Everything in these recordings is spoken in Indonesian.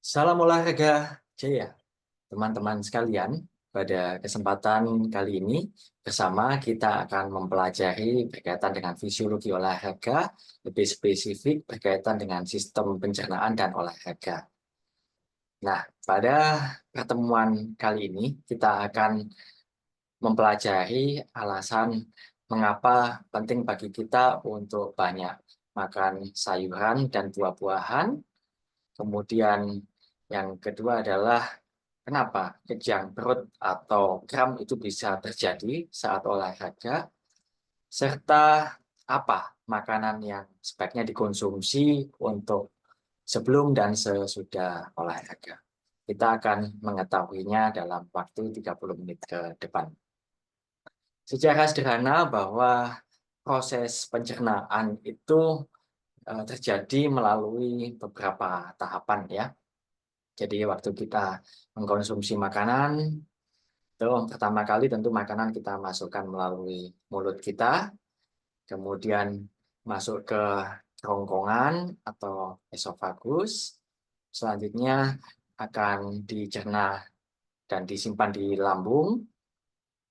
Salam olahraga jaya, teman-teman sekalian. Pada kesempatan kali ini, bersama kita akan mempelajari berkaitan dengan fisiologi olahraga, lebih spesifik berkaitan dengan sistem pencernaan dan olahraga. Nah, pada pertemuan kali ini, kita akan mempelajari alasan mengapa penting bagi kita untuk banyak makan sayuran dan buah-buahan. Kemudian yang kedua adalah kenapa kejang perut atau kram itu bisa terjadi saat olahraga, serta apa makanan yang sebaiknya dikonsumsi untuk sebelum dan sesudah olahraga. Kita akan mengetahuinya dalam waktu 30 menit ke depan. Secara sederhana bahwa proses pencernaan itu terjadi melalui beberapa tahapan ya. Jadi waktu kita mengkonsumsi makanan, itu pertama kali tentu makanan kita masukkan melalui mulut kita, kemudian masuk ke kerongkongan atau esofagus, selanjutnya akan dicerna dan disimpan di lambung.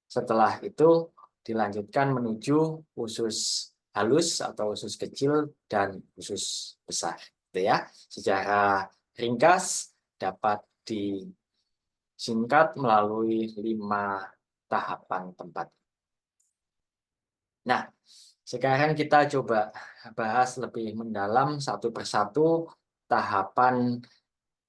Setelah itu dilanjutkan menuju usus halus atau usus kecil dan usus besar. Itu ya, secara ringkas dapat disingkat melalui 5 tahapan tempat. Nah, sekarang kita coba bahas lebih mendalam satu persatu tahapan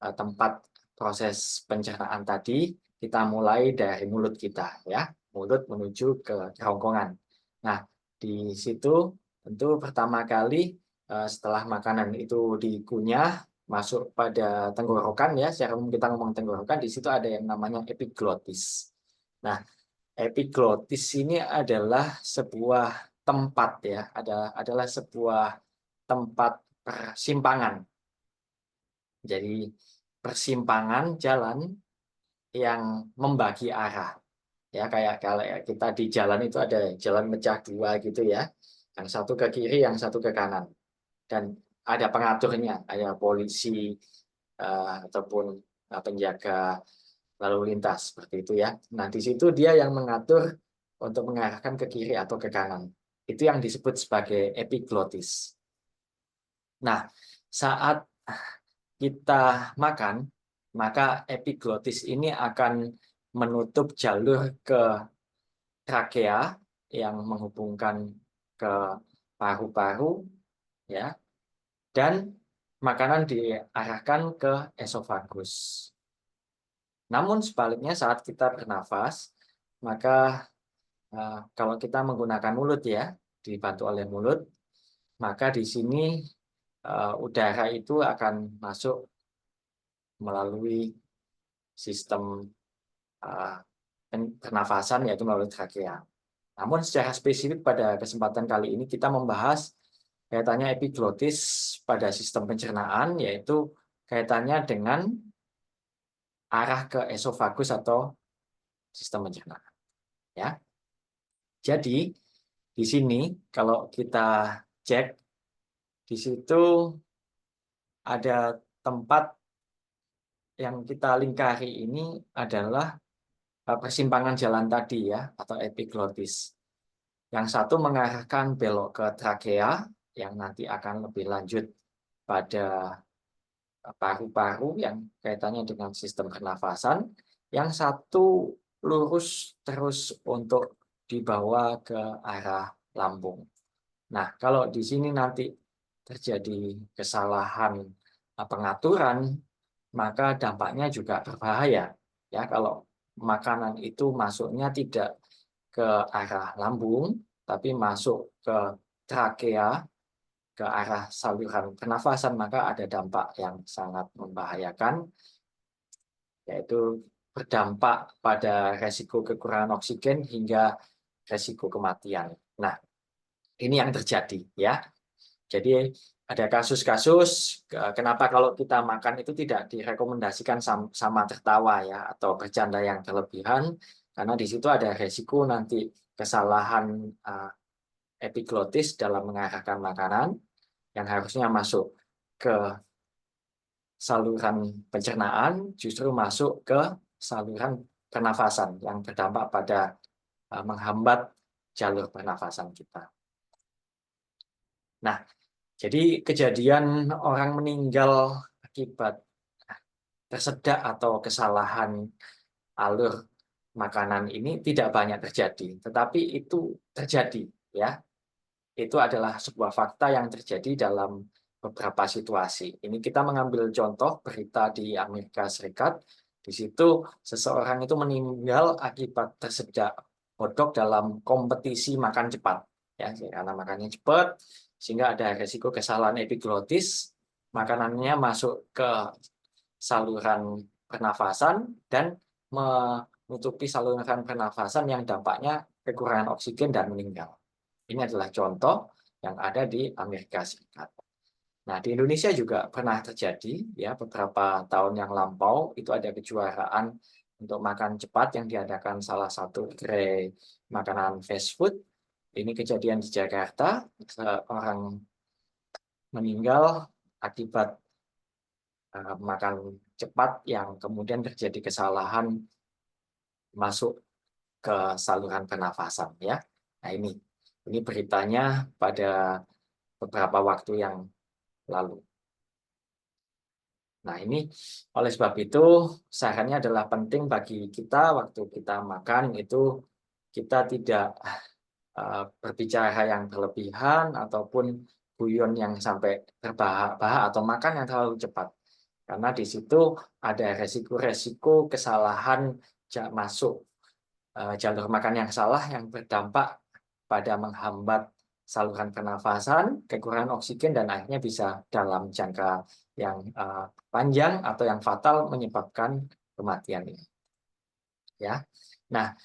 tempat proses pencernaan tadi. Kita mulai dari mulut kita ya, mulut menuju ke kerongkongan. Nah, di situ tentu pertama kali setelah makanan itu dikunyah masuk pada tenggorokan ya, secara umum kita ngomong tenggorokan, di situ ada yang namanya epiglotis. Nah, epiglotis ini adalah sebuah tempat ya, adalah sebuah tempat persimpangan. Jadi persimpangan jalan yang membagi arah. Ya, kayak kalau kita di jalan itu ada jalan mecah dua gitu ya. Yang satu ke kiri, yang satu ke kanan. Dan ada pengaturnya, ada polisi ataupun penjaga lalu lintas seperti itu ya. Nah, di situ dia yang mengatur untuk mengarahkan ke kiri atau ke kanan. Itu yang disebut sebagai epiglotis. Nah, saat kita makan, maka epiglotis ini akan menutup jalur ke trakea yang menghubungkan ke paru-paru ya, dan makanan diarahkan ke esofagus. Namun sebaliknya saat kita bernafas, maka kalau kita menggunakan mulut ya, dibantu oleh mulut, maka di sini udara itu akan masuk melalui sistem uh, pernafasan, yaitu melalui trakea. Namun secara spesifik pada kesempatan kali ini kita membahas kaitannya epiglotis pada sistem pencernaan, yaitu kaitannya dengan arah ke esofagus atau sistem pencernaan. Ya, jadi di sini kalau kita cek di situ ada tempat yang kita lingkari ini adalah persimpangan jalan tadi ya, atau epiglotis. Yang satu mengarahkan belok ke trakea, yang nanti akan lebih lanjut pada paru-paru yang kaitannya dengan sistem pernafasan. Yang satu lurus terus untuk dibawa ke arah lambung. Nah, kalau di sini nanti terjadi kesalahan pengaturan, maka dampaknya juga berbahaya. Ya, kalau makanan itu masuknya tidak ke arah lambung, tapi masuk ke trakea, ke arah saluran pernafasan, maka ada dampak yang sangat membahayakan, yaitu berdampak pada resiko kekurangan oksigen hingga resiko kematian. Nah, ini yang terjadi ya. Jadi ada kasus-kasus kenapa kalau kita makan itu tidak direkomendasikan sama tertawa ya, atau bercanda yang berlebihan, karena di situ ada resiko nanti kesalahan epiglotis dalam mengarahkan makanan yang harusnya masuk ke saluran pencernaan justru masuk ke saluran pernafasan yang berdampak pada menghambat jalur pernafasan kita. Nah, jadi kejadian orang meninggal akibat tersedak atau kesalahan alur makanan ini tidak banyak terjadi, tetapi itu terjadi, ya. Itu adalah sebuah fakta yang terjadi dalam beberapa situasi. Ini kita mengambil contoh berita di Amerika Serikat. Di situ seseorang itu meninggal akibat tersedak hotdog dalam kompetisi makan cepat. Ya, karena makannya cepat, sehingga ada risiko kesalahan epiglotis, makanannya masuk ke saluran pernafasan dan menutupi saluran pernafasan yang dampaknya kekurangan oksigen dan meninggal. Ini adalah contoh yang ada di Amerika Serikat. Nah, di Indonesia juga pernah terjadi, ya, beberapa tahun yang lampau itu ada kejuaraan untuk makan cepat yang diadakan salah satu gerai makanan fast food. Ini kejadian di Jakarta, seorang meninggal akibat makan cepat yang kemudian terjadi kesalahan masuk ke saluran pernafasan, ya. Nah, ini beritanya pada beberapa waktu yang lalu. Nah, ini oleh sebab itu sarannya adalah penting bagi kita waktu kita makan itu kita tidak berbicara yang berlebihan ataupun guyon yang sampai terbahak-bahak atau makan yang terlalu cepat. Karena di situ ada resiko-resiko kesalahan masuk jalur makan yang salah yang berdampak pada menghambat saluran pernafasan, kekurangan oksigen, dan akhirnya bisa dalam jangka yang panjang atau yang fatal menyebabkan kematian. Ya, nah,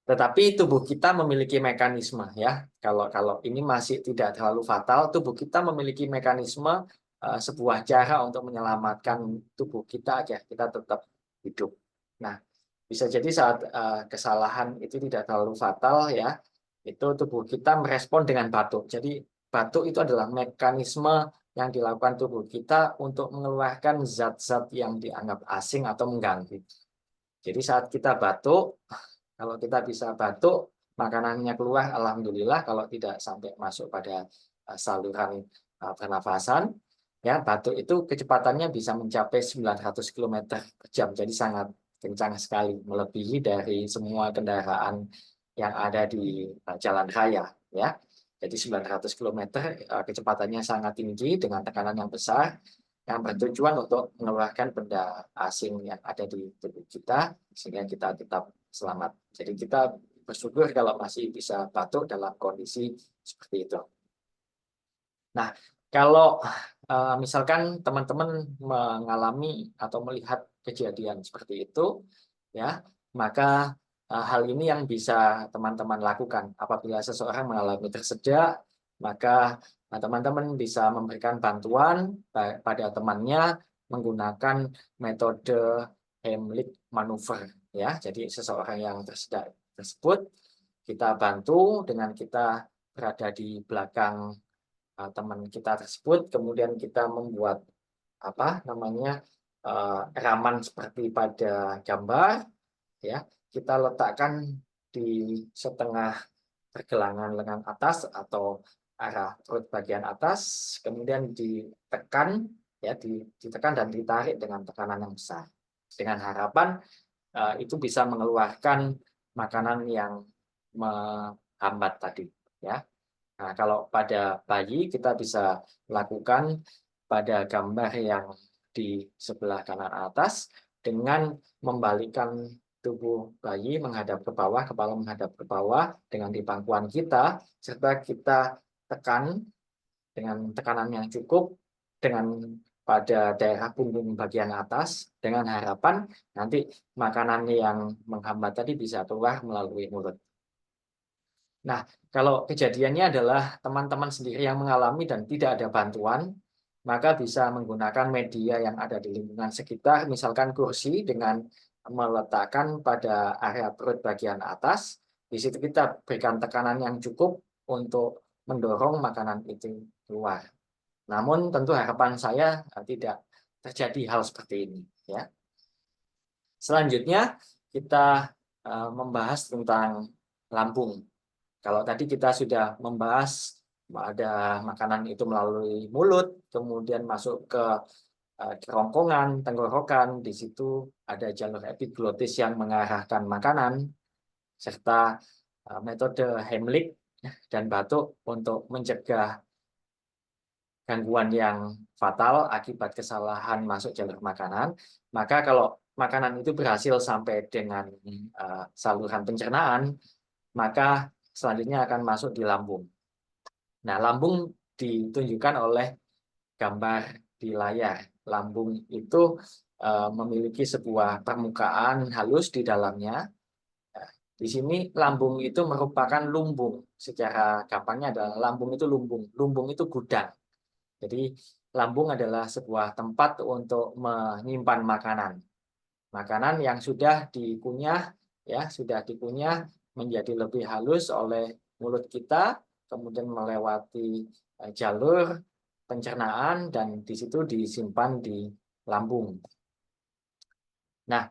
tetapi tubuh kita memiliki mekanisme, ya. Kalau ini masih tidak terlalu fatal, tubuh kita memiliki mekanisme sebuah cara untuk menyelamatkan tubuh kita agar kita tetap hidup. Nah, bisa jadi saat kesalahan itu tidak terlalu fatal, ya, itu tubuh kita merespon dengan batuk. Jadi batuk itu adalah mekanisme yang dilakukan tubuh kita untuk mengeluarkan zat-zat yang dianggap asing atau mengganggu. Jadi saat kita batuk, kalau kita bisa batuk, makanannya keluar, alhamdulillah. Kalau tidak sampai masuk pada saluran pernafasan, ya, batuk itu kecepatannya bisa mencapai 900 km per jam. Jadi sangat kencang sekali, melebihi dari semua kendaraan yang ada di jalan raya, ya. Jadi 900 km kecepatannya sangat tinggi dengan tekanan yang besar yang bertujuan untuk mengeluarkan benda asing yang ada di tubuh kita sehingga kita tetap selamat. Jadi kita bersyukur kalau masih bisa batuk dalam kondisi seperti itu. Nah, kalau misalkan teman-teman mengalami atau melihat kejadian seperti itu, ya, maka hal ini yang bisa teman-teman lakukan. Apabila seseorang mengalami tersedak, maka teman-teman bisa memberikan bantuan pada temannya menggunakan metode Heimlich maneuver, ya. Jadi seseorang yang tersedak tersebut kita bantu dengan kita berada di belakang teman kita tersebut, kemudian kita membuat raman seperti pada gambar, ya, kita letakkan di setengah pergelangan lengan atas atau arah perut bagian atas, kemudian ditekan, ya, ditekan dan ditarik dengan tekanan yang besar, dengan harapan itu bisa mengeluarkan makanan yang menghambat tadi, ya. Nah, kalau pada bayi kita bisa lakukan pada gambar yang di sebelah kanan atas dengan membalikkan tubuh bayi menghadap ke bawah, kepala menghadap ke bawah dengan di pangkuan kita, serta kita tekan dengan tekanan yang cukup dengan pada daerah punggung bagian atas dengan harapan nanti makanan yang menghambat tadi bisa keluar melalui mulut. Nah, kalau kejadiannya adalah teman-teman sendiri yang mengalami dan tidak ada bantuan, maka bisa menggunakan media yang ada di lingkungan sekitar, misalkan kursi dengan meletakkan pada area perut bagian atas. Di situ kita berikan tekanan yang cukup untuk mendorong makanan itu keluar. Namun tentu harapan saya tidak terjadi hal seperti ini, ya. Selanjutnya kita membahas tentang lambung. Kalau tadi kita sudah membahas ada makanan itu melalui mulut, kemudian masuk ke kerongkongan, tenggorokan, di situ ada jalur epiglotis yang mengarahkan makanan, serta metode Heimlich dan batuk untuk mencegah gangguan yang fatal akibat kesalahan masuk jalur makanan. Maka kalau makanan itu berhasil sampai dengan saluran pencernaan, maka selanjutnya akan masuk di lambung. Nah, lambung ditunjukkan oleh gambar di layar. Lambung itu memiliki sebuah permukaan halus di dalamnya. Di sini lambung itu merupakan lumbung. Secara gampangnya adalah lambung itu lumbung. Lumbung itu gudang. Jadi lambung adalah sebuah tempat untuk menyimpan makanan. Makanan yang sudah dikunyah, ya sudah dikunyah menjadi lebih halus oleh mulut kita, kemudian melewati jalur pencernaan dan di situ disimpan di lambung. Nah,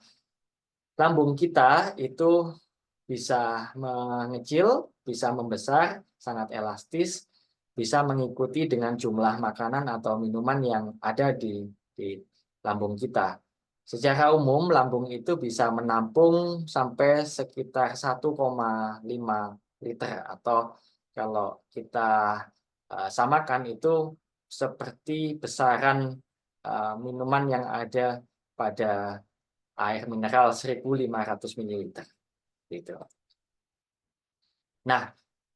lambung kita itu bisa mengecil, bisa membesar, sangat elastis, bisa mengikuti dengan jumlah makanan atau minuman yang ada di lambung kita. Secara umum, lambung itu bisa menampung sampai sekitar 1,5 liter atau kalau kita samakan itu seperti besaran minuman yang ada pada air mineral 1.500 ml. Gitu. Nah,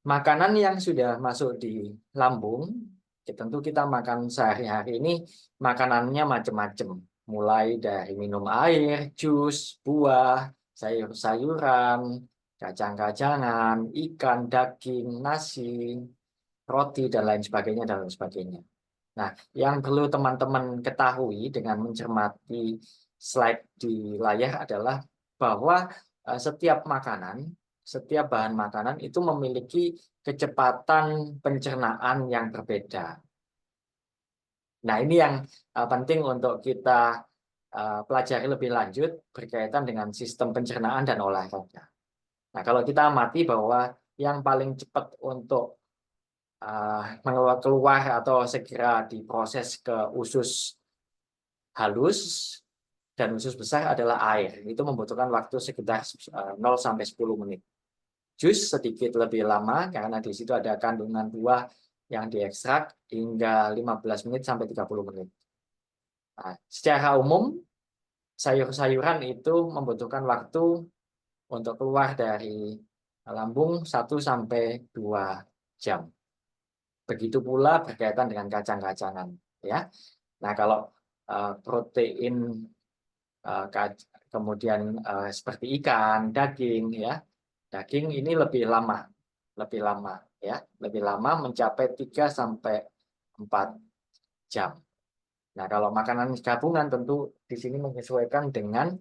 makanan yang sudah masuk di lambung, tentu kita makan sehari-hari ini makanannya macam-macam. Mulai dari minum air, jus, buah, sayur-sayuran, kacang-kacangan, ikan, daging, nasi, roti, dan lain sebagainya, dan lain sebagainya. Nah, yang perlu teman-teman ketahui dengan mencermati slide di layar adalah bahwa setiap makanan, setiap bahan makanan itu memiliki kecepatan pencernaan yang berbeda. Nah, ini yang penting untuk kita pelajari lebih lanjut berkaitan dengan sistem pencernaan dan olahraga. Nah, kalau kita amati bahwa yang paling cepat untuk keluar atau segera diproses ke usus halus dan usus besar adalah air. Itu membutuhkan waktu sekitar 0-10 menit. Jus sedikit lebih lama karena di situ ada kandungan buah yang diekstrak hingga 15 menit sampai 30 menit. Nah, secara umum sayur-sayuran itu membutuhkan waktu untuk keluar dari lambung 1-2 jam. Begitu pula berkaitan dengan kacang-kacangan, ya. Nah, kalau protein kemudian seperti ikan, daging, ya. Daging ini lebih lama ya, lebih lama mencapai 3-4 jam. Nah, kalau makanan gabungan tentu di sini menyesuaikan dengan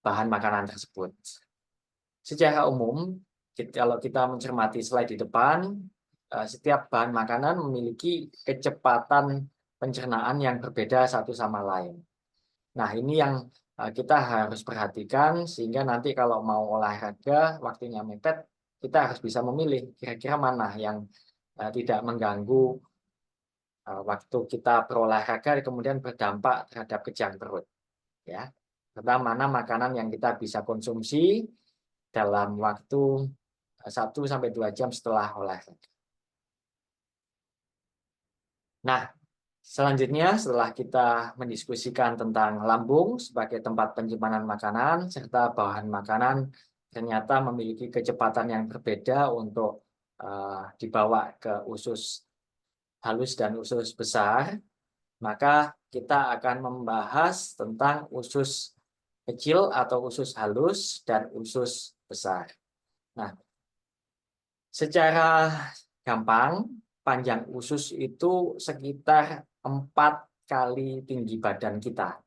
bahan makanan tersebut. Secara umum, kalau kita mencermati slide di depan, setiap bahan makanan memiliki kecepatan pencernaan yang berbeda satu sama lain. Nah, ini yang kita harus perhatikan sehingga nanti kalau mau olahraga, waktunya mepet, kita harus bisa memilih kira-kira mana yang tidak mengganggu waktu kita berolahraga kemudian berdampak terhadap kejang perut. Ya, serta mana makanan yang kita bisa konsumsi dalam waktu 1-2 jam setelah olahraga. Nah, selanjutnya setelah kita mendiskusikan tentang lambung sebagai tempat penyimpanan makanan serta bahan makanan ternyata memiliki kecepatan yang berbeda untuk dibawa ke usus halus dan usus besar, maka kita akan membahas tentang usus kecil atau usus halus dan usus besar. Nah, secara gampang, panjang usus itu sekitar 4 kali tinggi badan kita.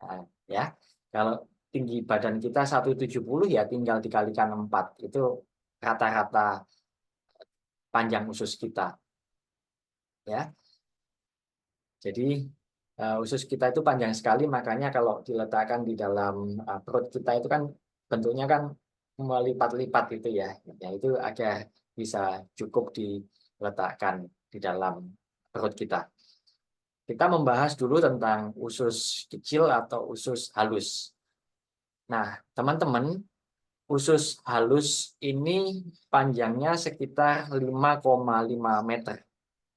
Nah, ya, kalau tinggi badan kita 170 ya tinggal dikalikan 4. Itu rata-rata panjang usus kita. Ya. Jadi Usus kita itu panjang sekali, makanya kalau diletakkan di dalam perut kita itu kan bentuknya kan melipat-lipat itu ya. Ya itu agar bisa cukup diletakkan di dalam perut kita. Kita membahas dulu tentang usus kecil atau usus halus. Nah, teman-teman, usus halus ini panjangnya sekitar 5,5 meter.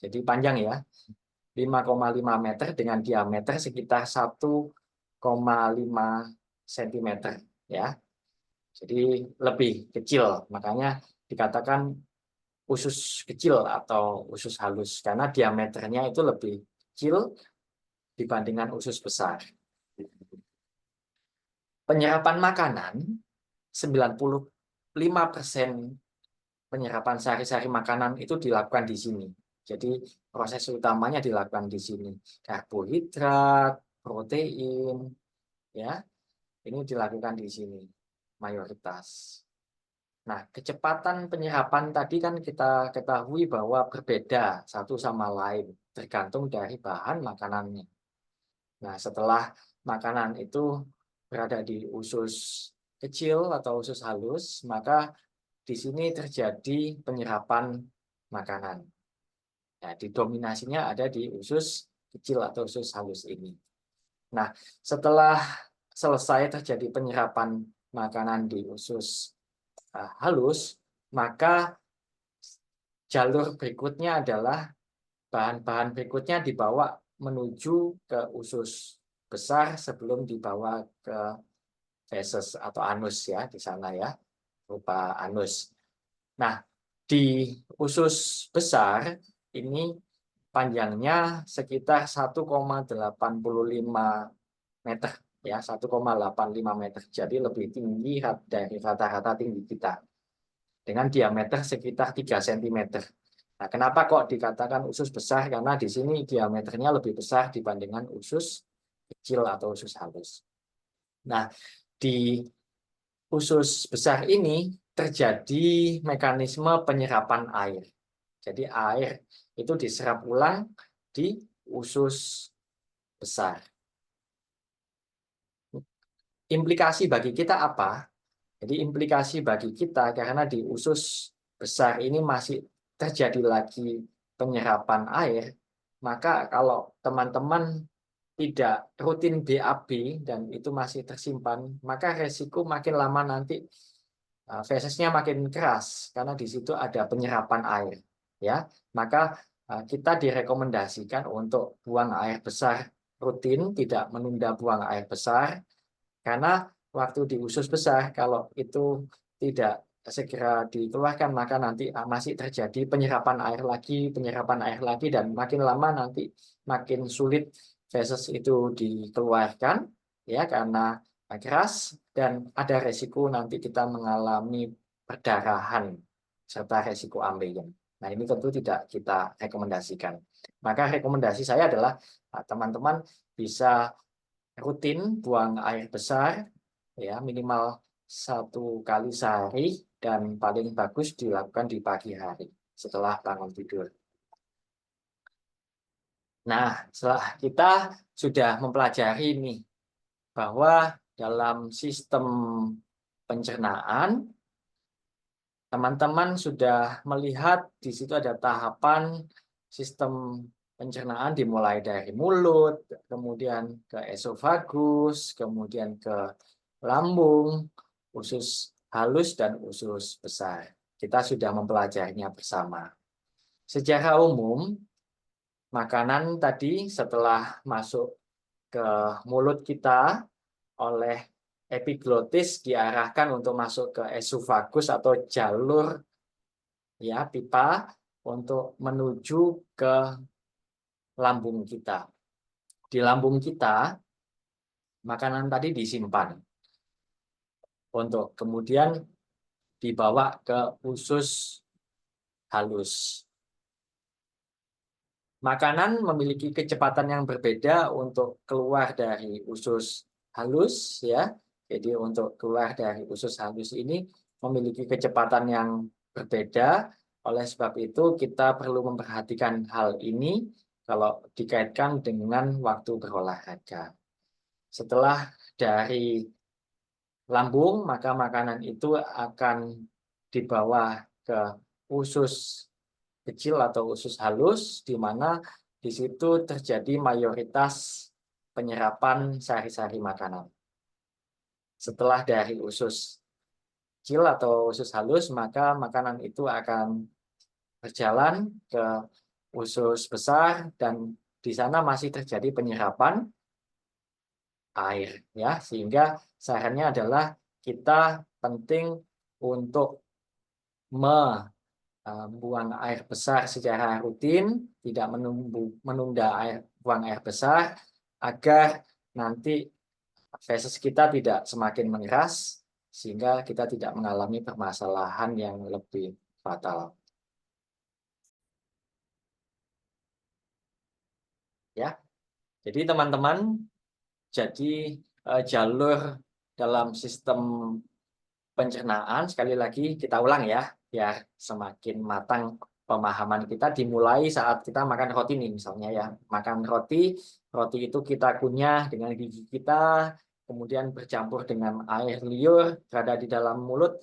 Jadi panjang ya. 5,5 meter dengan diameter sekitar 1,5 cm ya. Jadi lebih kecil, makanya dikatakan usus kecil atau usus halus karena diameternya itu lebih kecil dibandingkan usus besar. Penyerapan makanan 95% penyerapan sehari-hari makanan itu dilakukan di sini. Jadi proses utamanya dilakukan di sini. Karbohidrat, protein, ya, ini dilakukan di sini mayoritas. Nah, kecepatan penyerapan tadi kan kita ketahui bahwa berbeda satu sama lain, tergantung dari bahan makanannya. Nah, setelah makanan itu berada di usus kecil atau usus halus, maka di sini terjadi penyerapan makanan. Nah, didominasinya ada di usus kecil atau usus halus ini. Nah, setelah selesai terjadi penyerapan makanan di usus halus, maka jalur berikutnya adalah bahan-bahan berikutnya dibawa menuju ke usus besar sebelum dibawa ke feses atau anus ya di sana ya, berupa anus. Nah, di usus besar ini panjangnya sekitar 1,85 meter ya, 1,85 meter. Jadi lebih tinggi dari rata-rata tinggi kita dengan diameter sekitar 3 cm. Nah, kenapa kok dikatakan usus besar? Karena di sini diameternya lebih besar dibandingkan usus kecil atau usus halus. Nah, di usus besar ini terjadi mekanisme penyerapan air. Jadi air itu diserap ulang di usus besar. Implikasi bagi kita apa? Jadi implikasi bagi kita karena di usus besar ini masih terjadi lagi penyerapan air, maka kalau teman-teman tidak rutin BAB dan itu masih tersimpan, maka resiko makin lama nanti fesesnya makin keras karena di situ ada penyerapan air, ya. Maka kita direkomendasikan untuk buang air besar rutin, tidak menunda buang air besar karena waktu di usus besar kalau itu tidak segera dikeluarkan maka nanti masih terjadi penyerapan air lagi dan makin lama nanti makin sulit feses itu dikeluarkan ya karena keras dan ada resiko nanti kita mengalami perdarahan serta resiko ambeien. Nah, ini tentu tidak kita rekomendasikan. Maka rekomendasi saya adalah teman-teman bisa rutin buang air besar ya minimal 1 kali sehari dan paling bagus dilakukan di pagi hari setelah bangun tidur. Nah, setelah kita sudah mempelajari nih bahwa dalam sistem pencernaan teman-teman sudah melihat di situ ada tahapan sistem pencernaan dimulai dari mulut, kemudian ke esofagus, kemudian ke lambung, usus halus, dan usus besar. Kita sudah mempelajarinya bersama. Secara umum, makanan tadi setelah masuk ke mulut kita oleh epiglotis diarahkan untuk masuk ke esofagus atau jalur ya pipa untuk menuju ke lambung kita. Di lambung kita makanan tadi disimpan untuk kemudian dibawa ke usus halus. Makanan memiliki kecepatan yang berbeda untuk keluar dari usus halus ya. Jadi untuk keluar dari usus halus ini memiliki kecepatan yang berbeda. Oleh sebab itu kita perlu memperhatikan hal ini kalau dikaitkan dengan waktu berolahraga. Setelah dari lambung, maka makanan itu akan dibawa ke usus kecil atau usus halus, di mana di situ terjadi mayoritas penyerapan sari-sari makanan. Setelah dari usus kecil atau usus halus, maka makanan itu akan berjalan ke usus besar dan di sana masih terjadi penyerapan air, ya, sehingga sarannya adalah kita penting untuk membuang air besar secara rutin, tidak menunda buang air besar, agar nanti feses kita tidak semakin mengeras, sehingga kita tidak mengalami permasalahan yang lebih fatal. Ya, jadi teman-teman, jalur dalam sistem pencernaan, sekali lagi kita ulang ya, biar semakin matang pemahaman kita, dimulai saat kita makan roti nih misalnya ya. Makan roti, roti itu kita kunyah dengan gigi kita, kemudian bercampur dengan air liur, berada di dalam mulut,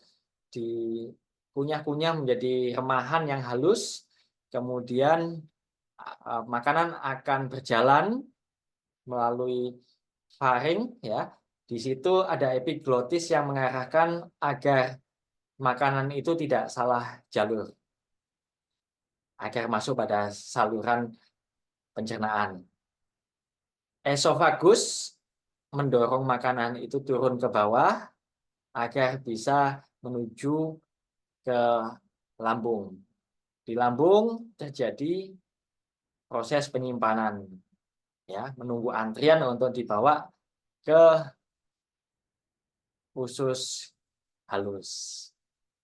dikunyah-kunyah menjadi remahan yang halus, kemudian makanan akan berjalan melalui faring ya. Di situ ada epiglotis yang mengarahkan agar makanan itu tidak salah jalur, agar masuk pada saluran pencernaan. Esofagus mendorong makanan itu turun ke bawah agar bisa menuju ke lambung. Di lambung terjadi proses penyimpanan, ya, menunggu antrian untuk dibawa ke usus halus.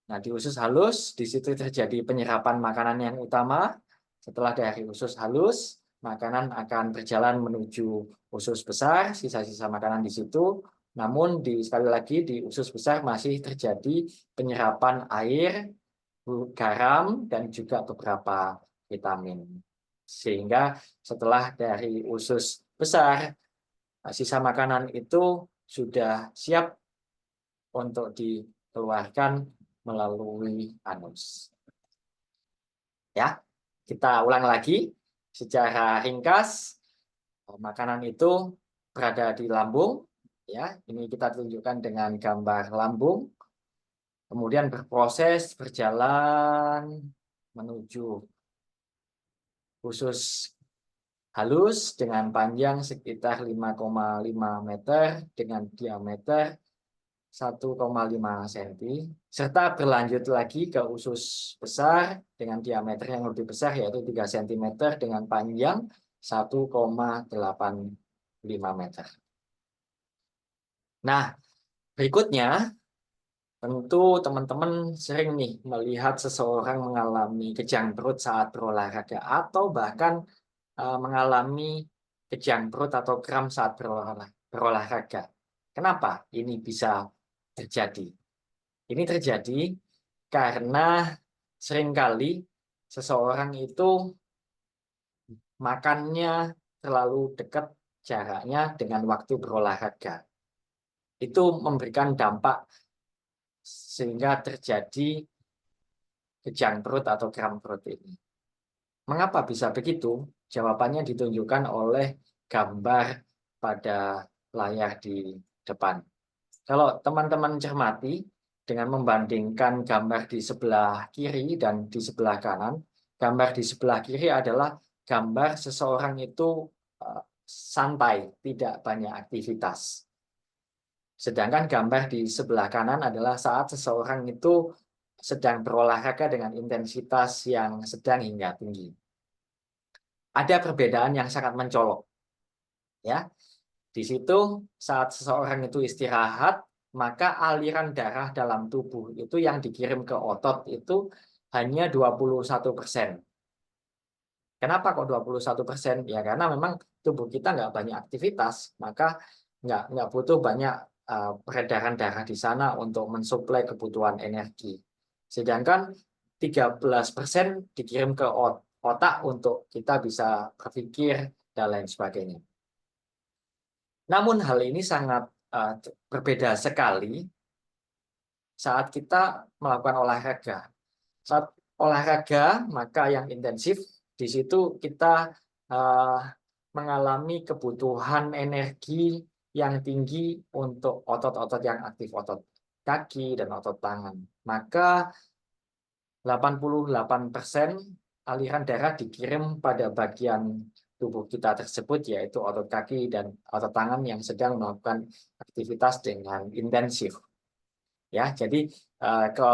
Nah, di usus halus, di situ terjadi penyerapan makanan yang utama. Setelah dari usus halus, makanan akan berjalan menuju usus besar, sisa-sisa makanan di situ. Namun, sekali lagi, di usus besar masih terjadi penyerapan air, garam, dan juga beberapa vitamin. Sehingga setelah dari usus besar, sisa makanan itu sudah siap untuk dikeluarkan melalui anus. Ya, kita ulang lagi secara ringkas. Makanan itu berada di lambung, ya. Ini kita tunjukkan dengan gambar lambung. Kemudian berproses berjalan menuju usus halus dengan panjang sekitar 5,5 meter dengan diameter 1,5 cm, serta berlanjut lagi ke usus besar dengan diameter yang lebih besar, yaitu 3 cm dengan panjang 1,85 meter. Nah, berikutnya, tentu teman-teman sering nih melihat seseorang mengalami kejang perut saat berolahraga, atau bahkan mengalami kejang perut atau kram saat berolahraga. Kenapa ini bisa terjadi? Ini terjadi karena seringkali seseorang itu makannya terlalu dekat jaraknya dengan waktu berolahraga. Itu memberikan dampak sehingga terjadi kejang perut atau kram perut ini. Mengapa bisa begitu? Jawabannya ditunjukkan oleh gambar pada layar di depan. Kalau teman-teman cermati, dengan membandingkan gambar di sebelah kiri dan di sebelah kanan, gambar di sebelah kiri adalah gambar seseorang itu santai, tidak banyak aktivitas. Sedangkan gambar di sebelah kanan adalah saat seseorang itu sedang berolahraga dengan intensitas yang sedang hingga tinggi. Ada perbedaan yang sangat mencolok. Ya, di situ saat seseorang itu istirahat, maka aliran darah dalam tubuh itu yang dikirim ke otot itu hanya 21%. Kenapa kok 21%? Ya karena memang tubuh kita nggak banyak aktivitas, maka nggak butuh banyak peredaran darah di sana untuk mensuplai kebutuhan energi. Sedangkan 13% dikirim ke otak untuk kita bisa berpikir dan lain sebagainya. Namun hal ini sangat berbeda sekali saat kita melakukan olahraga. Saat olahraga, maka yang intensif, di situ kita mengalami kebutuhan energi yang tinggi untuk otot-otot yang aktif, otot kaki dan otot tangan. Maka 88% aliran darah dikirim pada bagian tubuh kita tersebut, yaitu otot kaki dan otot tangan yang sedang melakukan aktivitas dengan intensif. Ya, jadi ke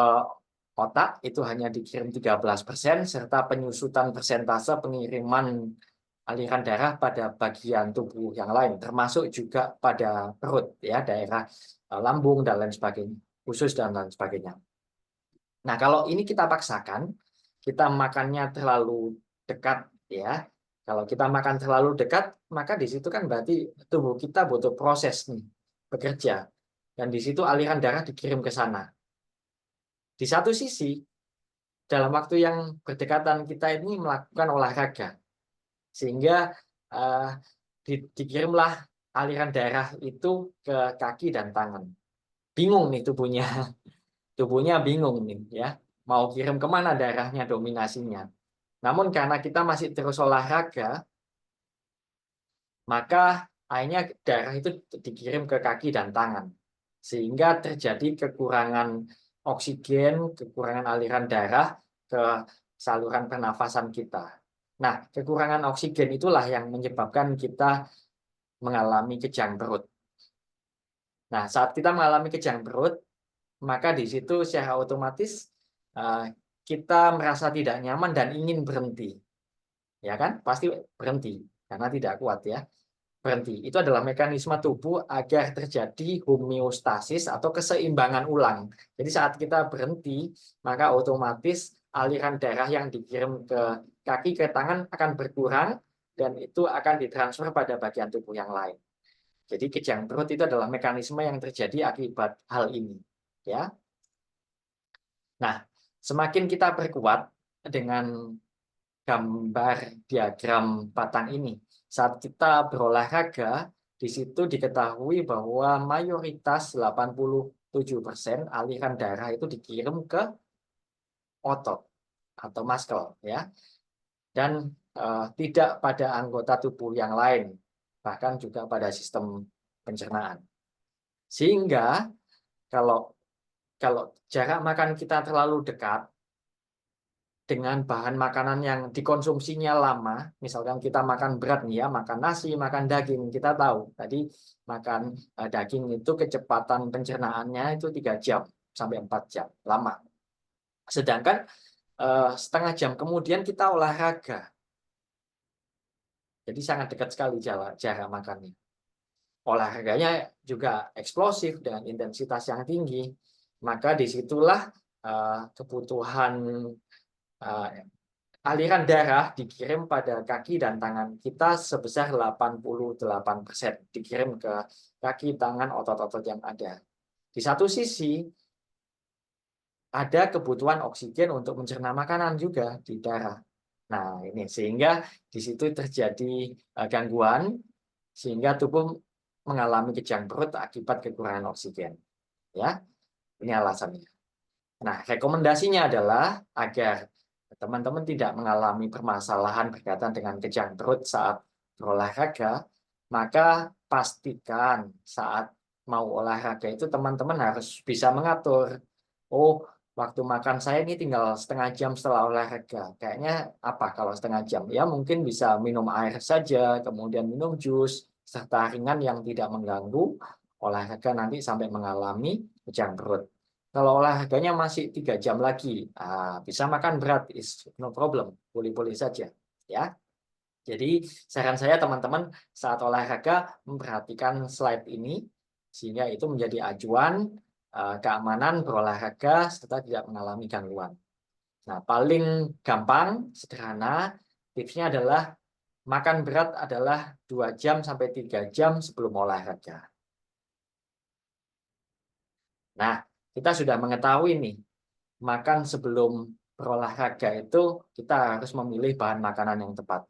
otak itu hanya dikirim 13%, serta penyusutan persentase pengiriman aliran darah pada bagian tubuh yang lain, termasuk juga pada perut, ya, daerah lambung dan lain sebagainya, usus dan lain sebagainya. Nah, kalau ini kita paksakan, kita makannya terlalu dekat, ya. Kalau kita makan terlalu dekat, maka di situ kan berarti tubuh kita butuh proses nih, bekerja. Dan di situ aliran darah dikirim ke sana. Di satu sisi, dalam waktu yang berdekatan kita ini melakukan olahraga, sehingga dikirimlah aliran darah itu ke kaki dan tangan. Bingung nih tubuhnya. Tubuhnya bingung nih, ya, mau kirim kemana darahnya, dominasinya. Namun karena kita masih terus olahraga, maka akhirnya darah itu dikirim ke kaki dan tangan, sehingga terjadi kekurangan oksigen, kekurangan aliran darah ke saluran pernafasan kita. Nah, kekurangan oksigen itulah yang menyebabkan kita mengalami kejang perut. Nah, saat kita mengalami kejang perut, maka di situ secara otomatis kita merasa tidak nyaman dan ingin berhenti. Ya kan? Pasti berhenti karena tidak kuat, ya. Berhenti. Itu adalah mekanisme tubuh agar terjadi homeostasis atau keseimbangan ulang. Jadi saat kita berhenti, maka otomatis aliran darah yang dikirim ke kaki ke tangan akan berkurang dan itu akan ditransfer pada bagian tubuh yang lain. Jadi kejang perut itu adalah mekanisme yang terjadi akibat hal ini, ya. Nah, semakin kita perkuat dengan gambar diagram batang ini, saat kita berolahraga, di situ diketahui bahwa mayoritas 87% aliran darah itu dikirim ke otot atau muscle, ya, dan tidak pada anggota tubuh yang lain, bahkan juga pada sistem pencernaan. Sehingga kalau jarak makan kita terlalu dekat dengan bahan makanan yang dikonsumsinya lama, misalkan kita makan berat nih, ya, makan nasi, makan daging, kita tahu tadi makan daging itu kecepatan pencernaannya itu 3 jam sampai 4 jam, lama. Sedangkan setengah jam kemudian kita olahraga. Jadi sangat dekat sekali jarak makannya. Olahraganya juga eksplosif dengan intensitas yang tinggi, maka disitulah kebutuhan aliran darah dikirim pada kaki dan tangan kita sebesar 88%, dikirim ke kaki, tangan, otot-otot yang ada. Di satu sisi, ada kebutuhan oksigen untuk mencerna makanan juga di darah. Nah, ini sehingga di situ terjadi gangguan, sehingga tubuh mengalami kejang perut akibat kekurangan oksigen. Ya, ini alasannya. Nah, rekomendasinya adalah agar teman-teman tidak mengalami permasalahan berkaitan dengan kejang perut saat berolahraga, maka pastikan saat mau olahraga itu teman-teman harus bisa mengatur. Oh, waktu makan saya ini tinggal setengah jam setelah olahraga. Kayaknya apa kalau setengah jam? Ya mungkin bisa minum air saja, kemudian minum jus, serta ringan yang tidak mengganggu olahraga nanti sampai mengalami kejang perut. Kalau olahraganya masih 3 jam lagi, bisa makan berat, is no problem, boleh-boleh saja, ya. Jadi saran saya teman-teman saat olahraga memperhatikan slide ini, sehingga itu menjadi acuan keamanan berolahraga serta tidak mengalami gangguan. Nah, paling gampang, sederhana, tipsnya adalah makan berat adalah 2 jam sampai 3 jam sebelum olahraga. Nah, kita sudah mengetahui nih, makan sebelum berolahraga itu kita harus memilih bahan makanan yang tepat.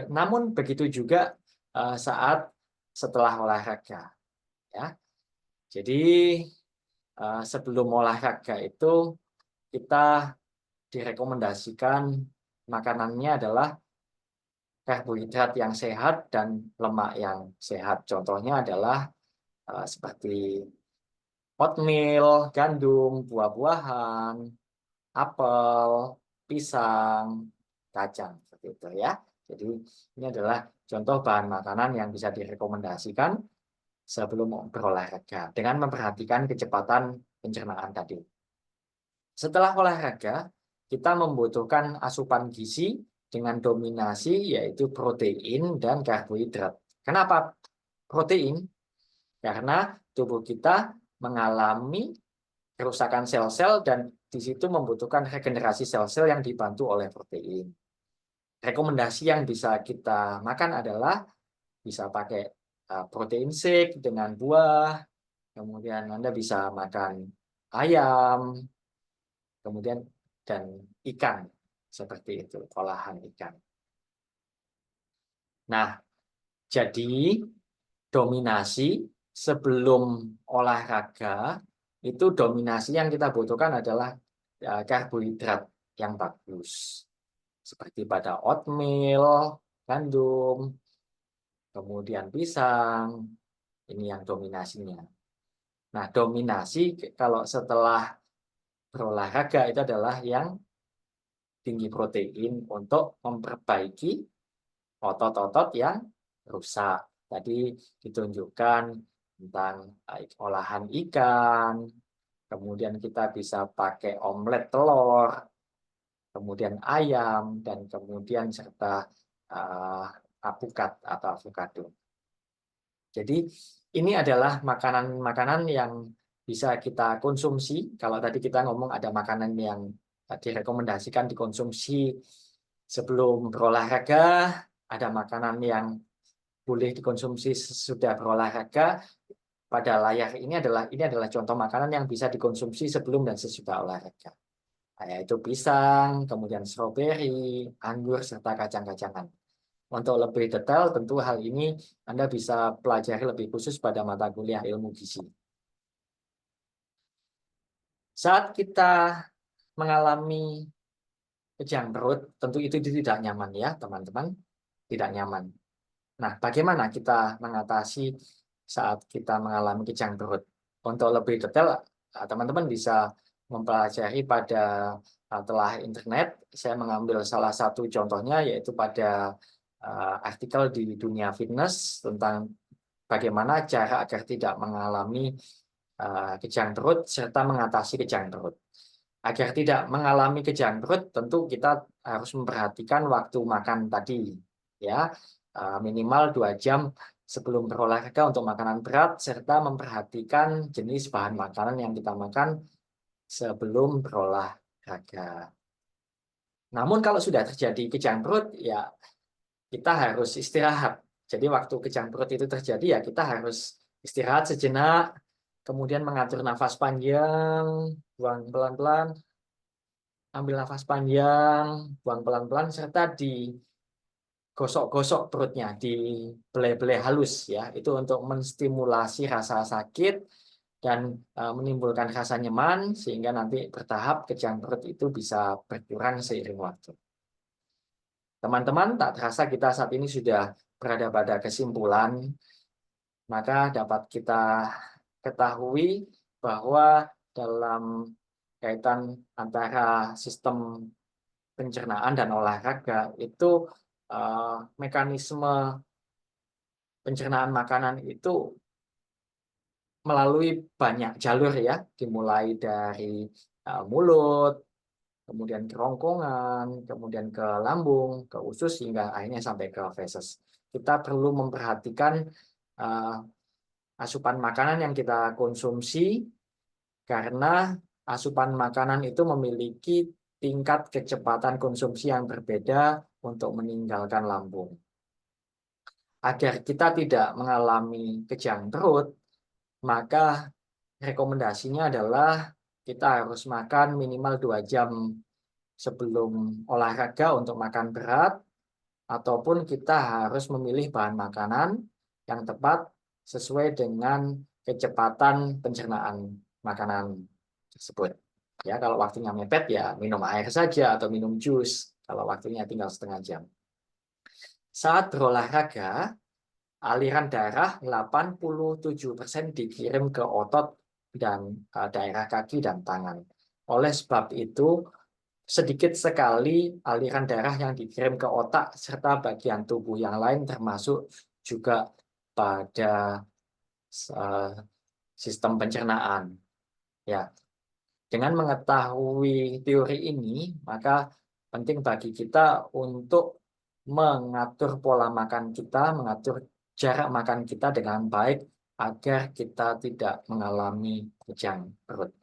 Namun begitu juga saat setelah olahraga, ya. Jadi sebelum olahraga itu kita direkomendasikan makanannya adalah karbohidrat yang sehat dan lemak yang sehat. Contohnya adalah seperti oatmeal, gandum, buah-buahan, apel, pisang, kacang, seperti itu ya. Jadi ini adalah contoh bahan makanan yang bisa direkomendasikan sebelum berolahraga dengan memperhatikan kecepatan pencernaan tadi. Setelah olahraga, kita membutuhkan asupan gizi dengan dominasi yaitu protein dan karbohidrat. Kenapa protein? Karena tubuh kita mengalami kerusakan sel-sel dan di situ membutuhkan regenerasi sel-sel yang dibantu oleh protein. Rekomendasi yang bisa kita makan adalah bisa pakai protein shake dengan buah, kemudian Anda bisa makan ayam, kemudian dan ikan, seperti itu, olahan ikan. Nah, jadi dominasi sebelum olahraga, itu dominasi yang kita butuhkan adalah karbohidrat yang bagus. Seperti pada oatmeal, gandum, kemudian pisang, ini yang dominasinya. Nah, dominasi kalau setelah berolahraga itu adalah yang tinggi protein untuk memperbaiki otot-otot yang rusak. Tadi ditunjukkan tentang olahan ikan, kemudian kita bisa pakai omelet telur, kemudian ayam, dan kemudian serta apukat atau avocado. Jadi ini adalah makanan-makanan yang bisa kita konsumsi. Kalau tadi kita ngomong ada makanan yang direkomendasikan dikonsumsi sebelum berolahraga, ada makanan yang boleh dikonsumsi sesudah berolahraga. Pada layar ini adalah contoh makanan yang bisa dikonsumsi sebelum dan sesudah olahraga. Yaitu pisang, kemudian stroberi, anggur, serta kacang-kacangan. Untuk lebih detail, tentu hal ini Anda bisa pelajari lebih khusus pada mata kuliah ilmu gizi. Saat kita mengalami kejang perut, tentu itu tidak nyaman ya, teman-teman. Tidak nyaman. Nah, bagaimana kita mengatasi saat kita mengalami kejang perut? Untuk lebih detail, teman-teman bisa mempelajari pada telah internet. Saya mengambil salah satu contohnya, yaitu pada artikel di dunia fitness tentang bagaimana cara agar tidak mengalami kejang perut serta mengatasi kejang perut. Agar tidak mengalami kejang perut, tentu kita harus memperhatikan waktu makan tadi, ya, minimal 2 jam sebelum berolahraga untuk makanan berat, serta memperhatikan jenis bahan makanan yang kita makan sebelum berolahraga. Namun kalau sudah terjadi kejang perut, ya kita harus istirahat. Jadi waktu kejang perut itu terjadi, ya kita harus istirahat sejenak, kemudian mengatur nafas panjang, buang pelan-pelan, ambil nafas panjang, buang pelan-pelan, serta digosok-gosok perutnya, dibelai-belai halus ya. Itu untuk menstimulasi rasa sakit dan menimbulkan rasa nyaman sehingga nanti bertahap kejang perut itu bisa berkurang seiring waktu. Teman-teman, tak terasa kita saat ini sudah berada pada kesimpulan, maka dapat kita ketahui bahwa dalam kaitan antara sistem pencernaan dan olahraga itu mekanisme pencernaan makanan itu melalui banyak jalur ya, dimulai dari mulut, kemudian kerongkongan, kemudian ke lambung, ke usus, hingga akhirnya sampai ke feses. Kita perlu memperhatikan asupan makanan yang kita konsumsi karena asupan makanan itu memiliki tingkat kecepatan konsumsi yang berbeda untuk meninggalkan lambung. Agar kita tidak mengalami kejang perut, maka rekomendasinya adalah kita harus makan minimal 2 jam sebelum olahraga untuk makan berat, ataupun kita harus memilih bahan makanan yang tepat sesuai dengan kecepatan pencernaan makanan tersebut. Ya, kalau waktunya mepet ya minum air saja atau minum jus kalau waktunya tinggal setengah jam. Saat berolahraga, aliran darah 87% dikirim ke otot dan daerah kaki dan tangan. Oleh sebab itu, sedikit sekali aliran darah yang dikirim ke otak serta bagian tubuh yang lain termasuk juga pada sistem pencernaan. Ya, dengan mengetahui teori ini, maka penting bagi kita untuk mengatur pola makan kita, mengatur jarak makan kita dengan baik agar kita tidak mengalami kejang perut.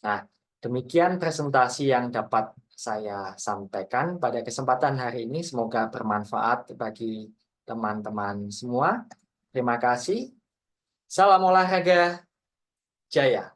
Nah, demikian presentasi yang dapat saya sampaikan pada kesempatan hari ini. Semoga bermanfaat bagi teman-teman semua. Terima kasih. Salam olahraga jaya.